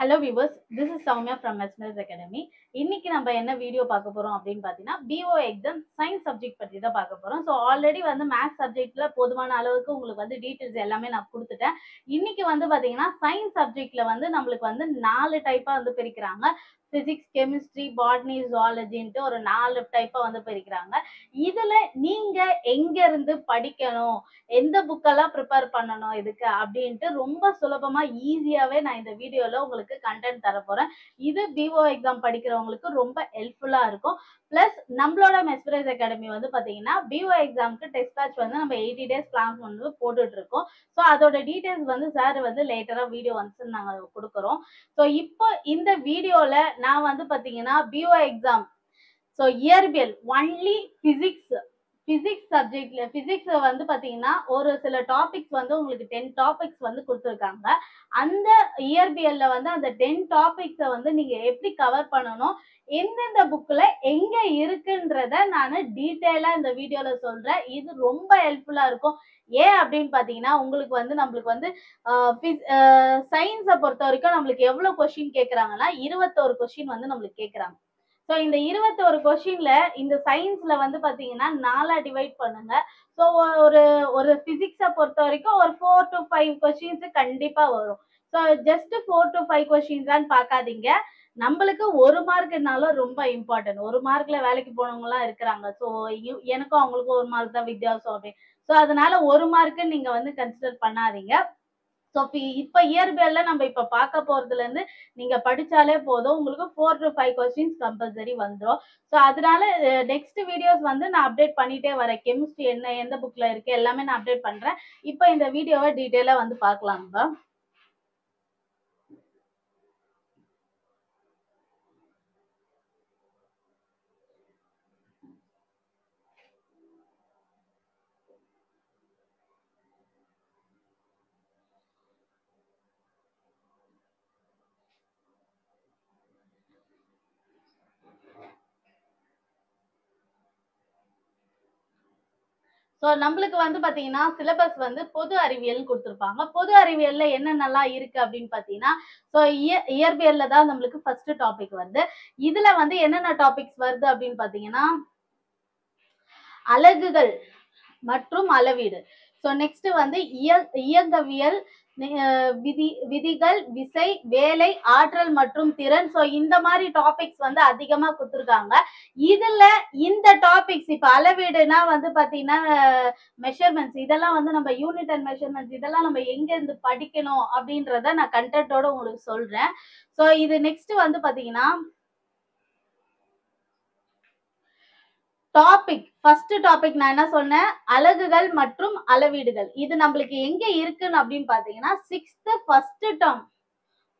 Hello viewers, this is Soumya from Mesmers Academy. இன்னைக்கு நம்ம என்ன வீடியோ பார்க்க போறோம் அப்படின்னு பார்த்தீங்கன்னா BO எக்ஸாம் சயின்ஸ் சப்ஜெக்ட் பற்றி தான் பார்க்க போறோம். ஸோ ஆல்ரெடி வந்து மேத்ஸ் சப்ஜெக்ட்ல போதுமான அளவுக்கு உங்களுக்கு வந்து டீட்டெயில்ஸ் எல்லாமே நான் கொடுத்துட்டேன். இன்னைக்கு வந்து பார்த்தீங்கன்னா சயின்ஸ் சப்ஜெக்ட்ல வந்து நம்மளுக்கு வந்து 4 டைப்பா வந்து பிரிக்கிறாங்க. பிசிக்ஸ், கெமிஸ்ட்ரி, பாட்னி, ஜுவாலஜின்ட்டு ஒரு 4 டைப்பா வந்து பிரிக்கிறாங்க. இதுல நீங்க எங்க இருந்து படிக்கணும், எந்த புக்கெல்லாம் ப்ரிப்பேர் பண்ணணும் இதுக்கு அப்படின்ட்டு ரொம்ப சுலபமா ஈஸியாவே நான் இந்த வீடியோல உங்களுக்கு கண்டென்ட் தர போறேன். இது BO எக்ஸாம் படிக்கிறவங்களுக்கு ரொம்ப ஹெல்ப்ஃபுல்லா இருக்கும். பிளஸ் நம்மளோட மெஸ்மரைஸ் அகாடமி வந்து பாத்தீங்கன்னா BO எக்ஸாமுக்கு டெஸ்ட் பேட்ச் வந்து நம்ம 80 டேஸ் பிளான் வந்து போட்டுட்டு இருக்கோம். ஸோ அதோட டீடைல்ஸ் வந்து சார் வந்து லேட்டரா வீடியோ வந்து நாங்க கொடுக்குறோம். ஸோ இப்போ இந்த வீடியோல நான் வந்து பாத்தீங்கன்னா BO எக்ஸாம் ஸோ இயற்பியல் ஒன்லி பிசிக்ஸ் சப்ஜெக்ட்ல பிசிக்ஸ் வந்து பாத்தீங்கன்னா ஒரு சில டாபிக்ஸ் வந்து உங்களுக்கு 10 டாபிக்ஸ் வந்து கொடுத்துருக்காங்க. அந்த இயற்பியல்ல வந்து அந்த 10 டாபிக்ஸை வந்து நீங்க எப்படி கவர் பண்ணணும், எந்தெந்த புக்ல எங்க இருக்குன்றத நான் டீட்டெயிலா இந்த வீடியோல சொல்றேன். இது ரொம்ப ஹெல்ப்ஃபுல்லா இருக்கும். ஏன் அப்படின்னு பாத்தீங்கன்னா உங்களுக்கு வந்து நம்மளுக்கு வந்து சயின்ஸை பொறுத்த வரைக்கும் நம்மளுக்கு எவ்வளவு கொஸ்டின் கேட்கறாங்கன்னா 21 கொஸ்டின் வந்து நம்மளுக்கு கேட்கறாங்க. ஸோ இந்த 21 கொஸ்டின்ல இந்த சயின்ஸ்ல வந்து பாத்தீங்கன்னா 4 டிவைட் பண்ணுங்க. ஸோ ஒரு ஒரு பிசிக்ஸை பொறுத்த வரைக்கும் ஒரு 4 to 5 கொஸ்டின்ஸ் கண்டிப்பா வரும். ஸோ ஜஸ்ட் 4 to 5 கொஸ்டின்ஸ் தான் பார்க்காதீங்க. நம்மளுக்கு ஒரு மார்க்னாலும் ரொம்ப இம்பார்ட்டன்ட். ஒரு மார்க்ல வேலைக்கு போனவங்க எல்லாம் இருக்கிறாங்க. ஸோ எனக்கும் அவங்களுக்கும் ஒரு மார்க் தான் வித்தியாசம் அப்படின்னு. ஸோ அதனால ஒரு மார்க்கு நீங்க வந்து கன்சிடர் பண்ணாதீங்க. ஸோ இப்ப இயற்பியல்ல நம்ம இப்ப பார்க்க போறதுல இருந்து நீங்க படிச்சாலே போதும், உங்களுக்கு 4 to 5 கொஸ்டின்ஸ் கம்பல்சரி வந்துடும். ஸோ அதனால நெக்ஸ்ட் வீடியோஸ் வந்து நான் அப்டேட் பண்ணிட்டே வரேன். கெமிஸ்ட்ரி என்ன எந்த புக்ல இருக்கு எல்லாமே நான் அப்டேட் பண்றேன். இப்போ இந்த வீடியோவை டீட்டெயிலா வந்து பார்க்கலாம். ஸோ நம்மளுக்கு வந்து பாத்தீங்கன்னா சிலபஸ் வந்து பொது அறிவியல் கொடுத்துருப்பாங்க. பொது அறிவியல்ல என்னென்னலாம் இருக்கு அப்படின்னு பாத்தீங்கன்னா ஸோ இயற்பியல்ல தான் நம்மளுக்கு ஃபர்ஸ்ட் டாபிக் வருது. இதுல வந்து என்னென்ன டாபிக்ஸ் வருது அப்படின்னு பாத்தீங்கன்னா அலகுகள் மற்றும் அளவீடு. ஸோ நெக்ஸ்ட் வந்து இயங்கவியல், விதிகள், விசை, வேலை, ஆற்றல் மற்றும் திறன். ஸோ இந்த மாதிரி டாபிக்ஸ் வந்து அதிகமா கொடுத்துருக்காங்க. இதுல இந்த டாபிக்ஸ் இப்ப அளவீடுனா வந்து பாத்தீங்கன்னா மெஷர்மெண்ட்ஸ், இதெல்லாம் வந்து நம்ம யூனிட் அண்ட் மெஷர்மெண்ட்ஸ் இதெல்லாம் நம்ம எங்க இருந்து படிக்கணும் அப்படின்றத நான் கண்டென்ட்டோட உங்களுக்கு சொல்றேன். ஸோ இது நெக்ஸ்ட் வந்து பாத்தீங்கன்னா டாபிக் ஃபர்ஸ்ட் டாபிக் நான் என்ன சொன்னேன், அலகுகள் மற்றும் அளவீடுகள். இது நம்மளுக்கு எங்க இருக்குன்னு அப்படின்னு பாத்தீங்கன்னா ஃபர்ஸ்ட் டேர்ம்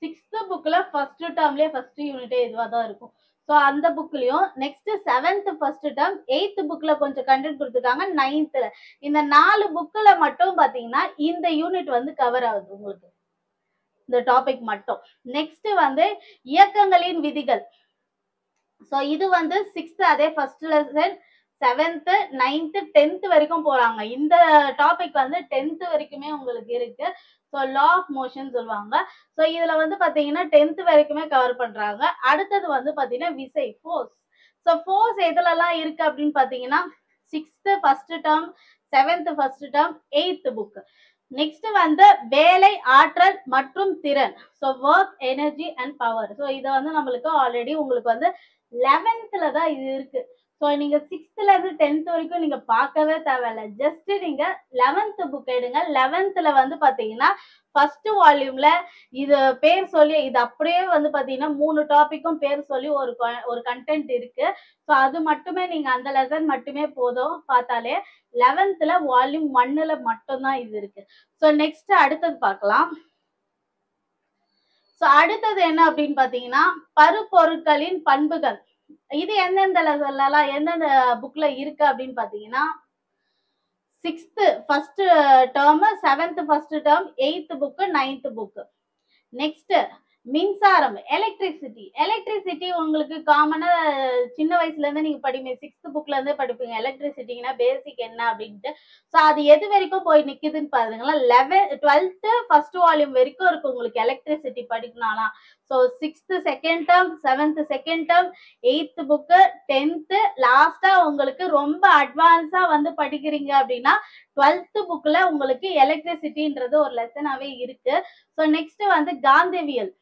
சிக்ஸ்த் புக்ல ஃபர்ஸ்ட் டேர்ம்லயே ஃபர்ஸ்ட் யூனிட்டே இதுவா தான் இருக்கும். ஸோ அந்த புக்லயும் next 7th first term, 8th புக்ல கொஞ்சம் கண்டென்ட் கொடுத்துருக்காங்க, 9th இந்த 4 புக்ல மட்டும் பாத்தீங்கன்னா இந்த யூனிட் வந்து கவர் ஆகுது உங்களுக்கு, இந்த டாபிக் மட்டும். நெக்ஸ்ட் வந்து இயக்கங்களின் விதிகள். ஸோ இது வந்து 6th அதே first lesson 7th 9th 10th வரைக்கும் போறாங்க. இந்த டாபிக் வந்து 10th வரைக்குமே உங்களுக்கு இருக்கு. ஸோ லா ஆஃப் மோஷன் சொல்லுவாங்க. ஸோ இதுல வந்து பாத்தீங்கன்னா 10th வரைக்குமே கவர் பண்றாங்க. அடுத்தது வந்து பாத்தீங்கன்னா விசை, ஃபோர்ஸ். ஸோ ஃபோர்ஸ் எதுலலாம் இருக்கு அப்படின்னு பாத்தீங்கன்னா 6th first term, 7th first term, 8th book. Next வந்து வேலை, ஆற்றல் மற்றும் திறன். So work, energy and power. So இதை வந்து நம்மளுக்கு ஆல்ரெடி உங்களுக்கு வந்து 11th தான் இது இருக்கு. ஸோ நீங்க 6th இருந்து 10th வரைக்கும் நீங்க பார்க்கவே தேவையில்ல. ஜஸ்ட் நீங்க 11th புக் எடுங்க. 11th வந்து பாத்தீங்கன்னா ஃபர்ஸ்ட் வால்யூம்ல இது பேர் சொல்லி இது அப்படியே வந்து பாத்தீங்கன்னா 3 டாபிக்கும் பேர் சொல்லி ஒரு கண்டென்ட் இருக்கு. ஸோ அது மட்டுமே நீங்க அந்த லெசன் மட்டுமே போதும் பார்த்தாலே. 11th வால்யூம் 1 மட்டும்தான் இது இருக்கு. ஸோ நெக்ஸ்ட் அடுத்தது பார்க்கலாம். ஸோ அடுத்தது என்ன அப்படின்னு பாத்தீங்கன்னா பருப்பொருட்களின் பண்புகள். இது எந்தெந்த லெசன்லாம் எந்தெந்த புக்ல இருக்கு அப்படின்னு பாத்தீங்கன்னா 6th first term, 7th first term, 8th book, 9th book. Next மின்சாரம், எலக்ட்ரிசிட்டி உங்களுக்கு காமனா சின்ன வயசுல இருந்து நீங்க படிப்பீங்க. 6th புக்ல இருந்தே படிப்பீங்க. எலக்ட்ரிசிட்டினா பேசிக் என்ன அப்படின்ட்டு. சோ அது எது வரைக்கும் போய் நிக்குதுன்னு பாருங்களா. 12th ஃபர்ஸ்ட் வால்யூம் வரைக்கும் இருக்கு உங்களுக்கு எலக்ட்ரிசிட்டி படிக்கணும்னா. So 6th second term, 7th second term, 8th book, 10th லாஸ்டா உங்களுக்கு ரொம்ப அட்வான்ஸா வந்து படிக்கிறீங்க அப்படின்னா 12th புக்ல உங்களுக்கு எலக்ட்ரிசிட்டின்றது ஒரு லெசனாவே இருக்கு. சோ நெக்ஸ்ட் வந்து காந்தவியல்.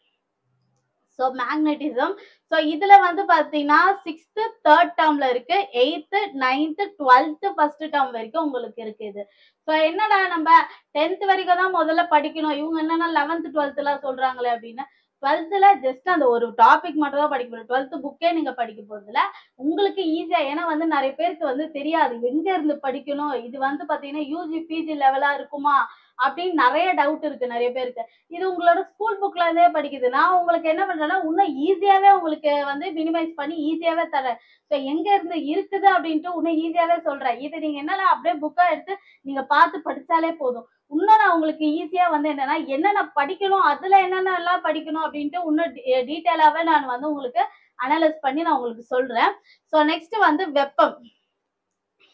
So magnetism. ஸோ இதுல வந்து பாத்தீங்கன்னா 6th தேர்ட் டேர்ம்ல இருக்கு, 8th 9th 12th first term வரைக்கும் உங்களுக்கு இருக்கு இது. ஸோ என்னடா நம்ம 10th வரைக்கும் தான் முதல்ல படிக்கணும், இவங்க என்னன்னா 11th 12th எல்லாம் சொல்றாங்களே அப்படின்னு. 12th ஜஸ்ட் அந்த ஒரு டாபிக் மட்டும் தான் படிக்க போறோம். 12th புக்கே நீங்க படிக்க போறதுல உங்களுக்கு ஈஸியா, ஏன்னா வந்து நிறைய பேருக்கு வந்து தெரியாது எங்க இருந்து படிக்கணும், இது வந்து பாத்தீங்கன்னா யூஜி பிஜி லெவலா இருக்குமா அப்படின்னு நிறைய டவுட் இருக்கு நிறைய பேருக்கு. இது உங்களோட ஸ்கூல் புக்ல இருந்தே படிக்குது. நான் உங்களுக்கு என்ன பண்றேன்னா இன்னும் ஈஸியாவே உங்களுக்கு வந்து மினிமைஸ் பண்ணி ஈஸியாவே தரேன். ஸோ எங்க இருந்து இருக்குது அப்படின்ட்டு இன்னும் ஈஸியாவே சொல்றேன். இது நீங்க என்னன்னா அப்படியே புக்கா எடுத்து நீங்க பார்த்து படிச்சாலே போதும். இன்னும் நான் உங்களுக்கு ஈஸியா வந்து என்னென்ன படிக்கணும், அதுல என்னென்ன எல்லாம் படிக்கணும் அப்படின்ட்டு இன்னும் டீட்டெயிலாவே நான் வந்து உங்களுக்கு அனலைஸ் பண்ணி நான் உங்களுக்கு சொல்றேன். ஸோ நெக்ஸ்ட் வந்து வெப்பம்,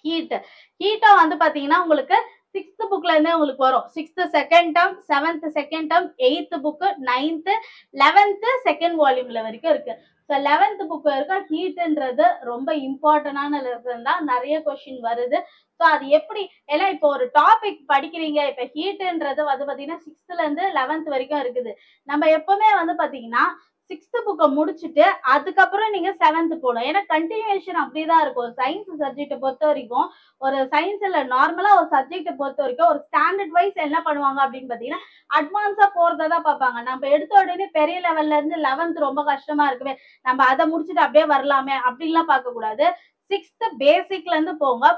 ஹீட்டா வந்து பாத்தீங்கன்னா உங்களுக்கு 6th புக்ல இருந்தே உங்களுக்கு வரும். 6th second term, 7th second term, 8th book, 9th 11th second வால்யூம்ல வரைக்கும் இருக்கு. ஸோ 11th புக் இருக்க ஹீட்ன்றது ரொம்ப இம்பார்ட்டன்டான லெசன் தான், நிறைய கொஸ்டின் வருது. ஸோ அது எப்படி, ஏன்னா இப்போ ஒரு டாபிக் படிக்கிறீங்க, இப்போ ஹீட்ன்றது வந்து பாத்தீங்கன்னா 6th இருந்து 11th வரைக்கும் இருக்குது. நம்ம எப்பவுமே வந்து பாத்தீங்கன்னா 6th புக்கை முடிச்சுட்டு அதுக்கப்புறம் நீங்க 7th போகணும். ஏன்னா கண்டினியூஷன் அப்படிதான் இருக்கும். சயின்ஸ் சப்ஜெக்டை பொறுத்த வரைக்கும், ஒரு சயின்ஸ்ல நார்மலா ஒரு சப்ஜெக்டை பொறுத்த வரைக்கும் ஒரு ஸ்டாண்டர்ட் வைஸ் என்ன பண்ணுவாங்க அப்படின்னு பாத்தீங்கன்னா அட்வான்ஸா போறதான் பார்ப்பாங்க. நம்ம எடுத்த உடனே பெரிய லெவல்ல இருந்து 11th ரொம்ப கஷ்டமா இருக்குமே, நம்ம அதை முடிச்சுட்டு அப்படியே வரலாமே அப்படின்லாம் பார்க்க கூடாது. 6th பேசிக்ல இருந்து போங்க.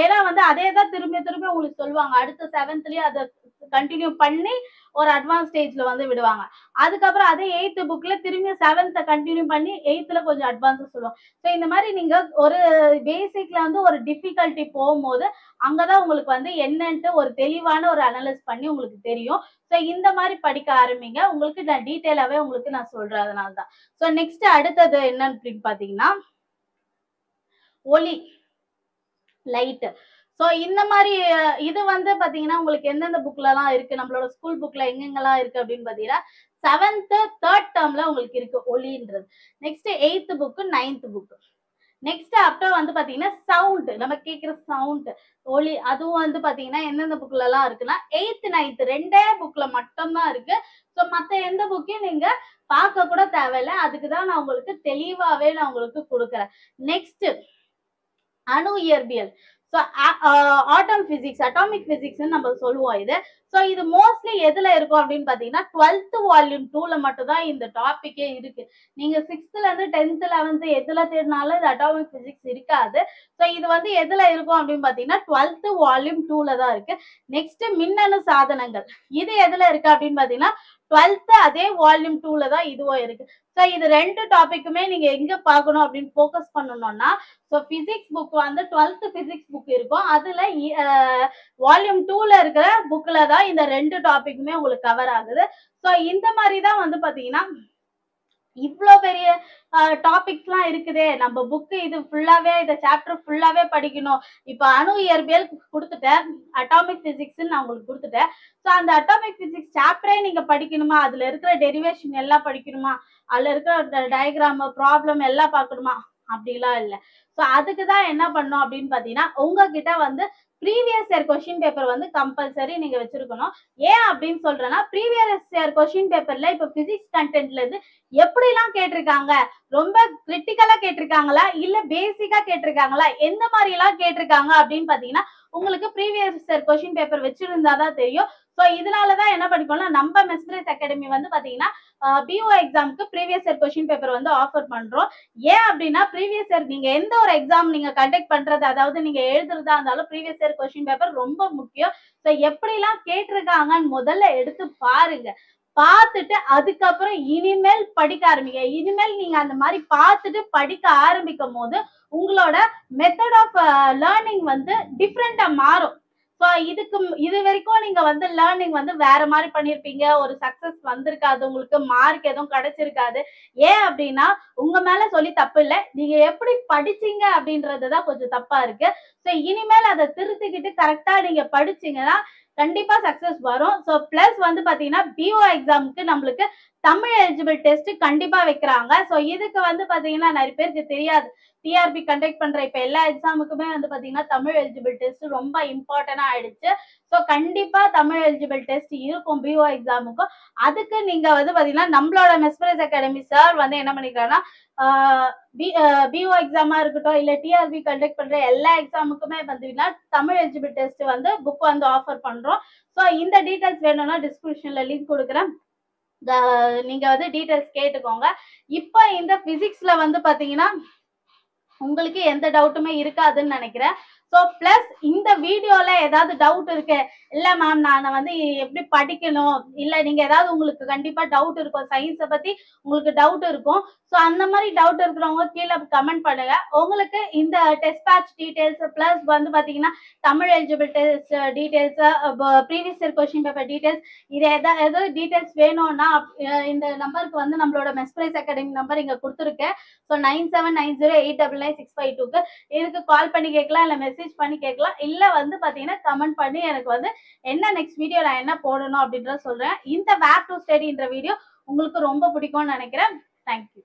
ஏன்னா வந்து அதே தான் திரும்பி திரும்பி உங்களுக்கு சொல்லுவாங்க. அடுத்த 7thலயும் அதை கண்டினியூ பண்ணி ஒரு அட்வான்ஸ் ஸ்டேஜ்ல வந்து விடுவாங்க. அதுக்கப்புறம் அதே 8th புக்ல திரும்பி 7th கண்டினியூ பண்ணி 8th கொஞ்சம் அட்வான்ஸ் சொல்லுவாங்க. ஸோ இந்த மாதிரி நீங்க ஒரு பேசிக்ல வந்து ஒரு டிஃபிகல்ட்டி போகும்போது அங்கதான் உங்களுக்கு வந்து என்னன்ட்டு ஒரு தெளிவான ஒரு அனலைஸ் பண்ணி உங்களுக்கு தெரியும். ஸோ இந்த மாதிரி படிக்க ஆரம்பிங்க. உங்களுக்கு நான் டீட்டெயிலாவே உங்களுக்கு நான் சொல்றேன், அதனால தான். ஸோ நெக்ஸ்ட் அடுத்தது என்னன்னு பாத்தீங்கன்னா ஒளி, லைட். சோ இந்த மாதிரி இது வந்து பாத்தீங்கன்னா உங்களுக்கு எந்தெந்த புக்ல எல்லாம் இருக்கு, நம்மளோட ஸ்கூல் புக்ல எங்கெங்கெல்லாம் இருக்கு அப்படின்னு பாத்தீங்கன்னா 7th தேர்ட் டேர்ம்ல உங்களுக்கு இருக்கு ஒளின்றது. Next 8th book, 9th book. Next அப்புறம் வந்து பாத்தீங்கன்னா சவுண்ட், நம்ம கேட்கிற சவுண்ட் ஒளி, அதுவும் வந்து பாத்தீங்கன்னா எந்தெந்த புக்ல எல்லாம் இருக்குன்னா 8th 9th ரெண்டே புக்ல மட்டும்தான் இருக்கு. சோ மத்த எந்த புக்கையும் நீங்க பார்க்க கூட தேவையில்லை, அதுக்குதான் நான் உங்களுக்கு தெளிவாவே நான் உங்களுக்கு கொடுக்குறேன். நெக்ஸ்ட் அணு இயற்பியல். ஸோ ஆட்டம் பிசிக்ஸ், அட்டாமிக் பிசிக்ஸ் நம்ம சொல்லுவோம் இது. ஸோ இது மோஸ்ட்லி எதுல இருக்கும் அப்படின்னு பாத்தீங்கன்னா 12th வால்யூம் 2ல மட்டும் தான் இந்த டாபிக்கே இருக்கு. நீங்க 6th இருந்து 10th 11th எதுல தேடினாலும் இது அட்டாமிக் பிசிக்ஸ் இருக்காது. ஸோ இது வந்து எதுல இருக்கும் அப்படின்னு பாத்தீங்கன்னா 12th வால்யூம் 2ல தான் இருக்கு. நெக்ஸ்ட் மின்னணு சாதனங்கள், இது எதுல இருக்கு அப்படின்னு பாத்தீங்கன்னா 12th அதே வால்யூம் 2ல தான் இதுவும் இருக்கு. ஸோ இது ரெண்டு டாபிக்குமே நீங்க எங்க பார்க்கணும் அப்படின்னு ஃபோக்கஸ் பண்ணணும்னா, ஸோ பிசிக்ஸ் புக் வந்து 12th பிசிக்ஸ் புக் இருக்கும். அதுல வால்யூம் 2ல இருக்கிற புக்ல தான் இந்த ரெண்டு டாபிக்குமே உங்களுக்கு கவர் ஆகுது. ஸோ இந்த மாதிரி தான் வந்து பாத்தீங்கன்னா இவ்வளோ பெரிய டாபிக்ஸ் எல்லாம் இருக்குதே, நம்ம புக்கு இது ஃபுல்லாவே, இந்த சாப்டர் ஃபுல்லாவே படிக்கணும். இப்ப அணு இயற்பியல் கொடுத்துட்டேன், அட்டாமிக் பிசிக்ஸ் நான் உங்களுக்கு கொடுத்துட்டேன். ஸோ அந்த அட்டாமிக் பிசிக்ஸ் சாப்டரே நீங்க படிக்கணுமா, அதுல இருக்கிற டெரிவேஷன் எல்லாம் படிக்கணுமா, அதுல இருக்கிற டயக்ராம் ப்ராப்ளம் எல்லாம் பார்க்கணுமா, அப்படிலாம் இல்லை. ஸோ அதுக்கு தான் என்ன பண்ணணும் அப்படின்னு பாத்தீங்கன்னா உங்ககிட்ட வந்து ப்ரீவியஸ் இயர் கொஸ்டின் பேப்பர் வந்து கம்பல்சரி நீங்க வச்சிருக்கணும். ஏன் அப்படின்னு சொல்றேன்னா ப்ரீவியஸ் இயர் கொஸ்டின் பேப்பர்ல இப்ப பிசிக்ஸ் கண்டென்ட்ல இருந்து எப்படி எல்லாம் கேட்டிருக்காங்க, ரொம்ப கிரிட்டிக்கலா கேட்டிருக்காங்களா இல்ல பேசிக்கா கேட்டிருக்காங்களா, எந்த மாதிரி எல்லாம் கேட்டிருக்காங்க அப்படின்னு பாத்தீங்கன்னா உங்களுக்கு ப்ரீவியஸ் இயர் கொஸ்டின் பேப்பர் வச்சிருந்தாதான் தெரியும். ஸோ இதனாலதான் என்ன பண்ணிக்கோம்னா நம்ம மெஸ்பிரஸ் அகாடமி வந்து பாத்தீங்கன்னா பிஓ எக்ஸாமுக்கு ப்ரீவியஸ் இயர் கொஸ்டின் பேப்பர் வந்து ஆஃபர் பண்றோம். ஏன் அப்படின்னா ப்ரீவியஸ் இயர் நீங்க எந்த ஒரு எக்ஸாம் நீங்க கண்டக்ட் பண்றது, அதாவது நீங்க எழுதுறதா இருந்தாலும் ப்ரீவியஸ் இயர் கொஸ்டின் பேப்பர் ரொம்ப முக்கியம். ஸோ எப்படி எல்லாம் கேட்டிருக்காங்கன்னு முதல்ல எடுத்து பாருங்க. பார்த்துட்டு அதுக்கப்புறம் இனிமேல் படிக்க ஆரம்பிங்க. இனிமேல் நீங்க அந்த மாதிரி பார்த்துட்டு படிக்க ஆரம்பிக்கும் போது உங்களோட மெத்தட் ஆஃப் லேர்னிங் வந்து டிஃப்ரெண்டா மாறும். ஸோ இது வரைக்கும் நீங்க வந்து லேர்னிங் வந்து வேற மாதிரி பண்ணிருப்பீங்க, ஒரு சக்சஸ் வந்திருக்காது, உங்களுக்கு மார்க் எதுவும் கிடைச்சிருக்காது. ஏன் அப்படின்னா உங்க மேல சொல்லி தப்பு இல்ல, நீங்க எப்படி படிச்சீங்க அப்படின்றதுதான் கொஞ்சம் தப்பா இருக்கு. ஸோ இனிமேல் அதை திருத்திக்கிட்டு கரெக்டா நீங்க படிச்சீங்கன்னா கண்டிப்பா சக்சஸ் வரும். ஸோ பிளஸ் வந்து பாத்தீங்கன்னா பிஓ எக்ஸாமுக்கு நம்மளுக்கு தமிழ் எலிஜிபிள் டெஸ்ட் கண்டிப்பா வைக்கிறாங்க. ஸோ இதுக்கு வந்து பாத்தீங்கன்னா நிறைய பேருக்கு தெரியாது. டிஆர்பி கண்டக்ட் பண்ற இப்ப எல்லா எக்ஸாமுக்குமே வந்து பாத்தீங்கன்னா தமிழ் எலிஜிபிள் டெஸ்ட் ரொம்ப இம்பார்ட்டன்டா ஆயிடுச்சு. ஸோ கண்டிப்பா தமிழ் எலிஜிபிள் டெஸ்ட் இருக்கும் பிஓ எக்ஸாமுக்கும். அதுக்கு நீங்க வந்து பாத்தீங்கன்னா நம்மளோட மெஸ்மரைஸ் அகாடமி சார் வந்து என்ன பண்ணிக்கிறாங்கன்னா பிஓ எக்ஸாமா இருக்கட்டும் இல்ல டிஆர்பி கண்டக்ட் பண்ற எல்லா எக்ஸாமுக்குமே பாத்தீங்கன்னா தமிழ் எலிஜிபிள் டெஸ்ட் வந்து புக் வந்து ஆஃபர் பண்றோம். ஸோ இந்த டீடைல்ஸ் வேணும்னா டிஸ்கிரிப்ஷன்ல லிங்க் கொடுக்குறேன், நீங்க வந்து டீடைல்ஸ் கேட்டுக்கோங்க. இப்ப இந்த பிசிக்ஸ்ல வந்து பாத்தீங்கன்னா உங்களுக்கு எந்த டவுட்டுமே இருக்காதுன்னு நினைக்கிறேன். ஸோ பிளஸ் இந்த வீடியோல ஏதாவது டவுட் இருக்கு, இல்ல மேம் நான் வந்து எப்படி படிக்கணும், இல்ல நீங்க ஏதாவது உங்களுக்கு கண்டிப்பா டவுட் இருக்கும், சயின்ஸை பத்தி உங்களுக்கு டவுட் இருக்கும். ஸோ அந்த மாதிரி டவுட் இருக்கிறவங்க கீழே கமெண்ட் பண்ணுங்க. உங்களுக்கு இந்த டெஸ்ட் பேட்ச் டீடைல்ஸ் பிளஸ் வந்து பாத்தீங்கன்னா Tamil eligible test details, previous year question paper details, இது ஏதாவது டீடைல்ஸ் வேணும்னா இந்த நம்பருக்கு வந்து நம்மளோட மெஸ்பிரைஸ் அகாடமி நம்பர் இங்க கொடுத்துருக்கேன். ஸோ 9790899652க்கு இதுக்கு கால் பண்ணி கேட்கலாம், இல்ல மெசேஜ் பண்ணி கேட்கலாம், இல்ல வந்து பாத்தீங்கன்னா கமெண்ட் பண்ணி எனக்கு வந்து என்ன நெக்ஸ்ட் வீடியோ நான் என்ன போடணும் அப்படின்றத சொல்றேன். இந்த வேர் டு ஸ்டடின்ற வீடியோ உங்களுக்கு ரொம்ப பிடிக்கும்னு நினைக்கிறேன். தேங்க்யூ.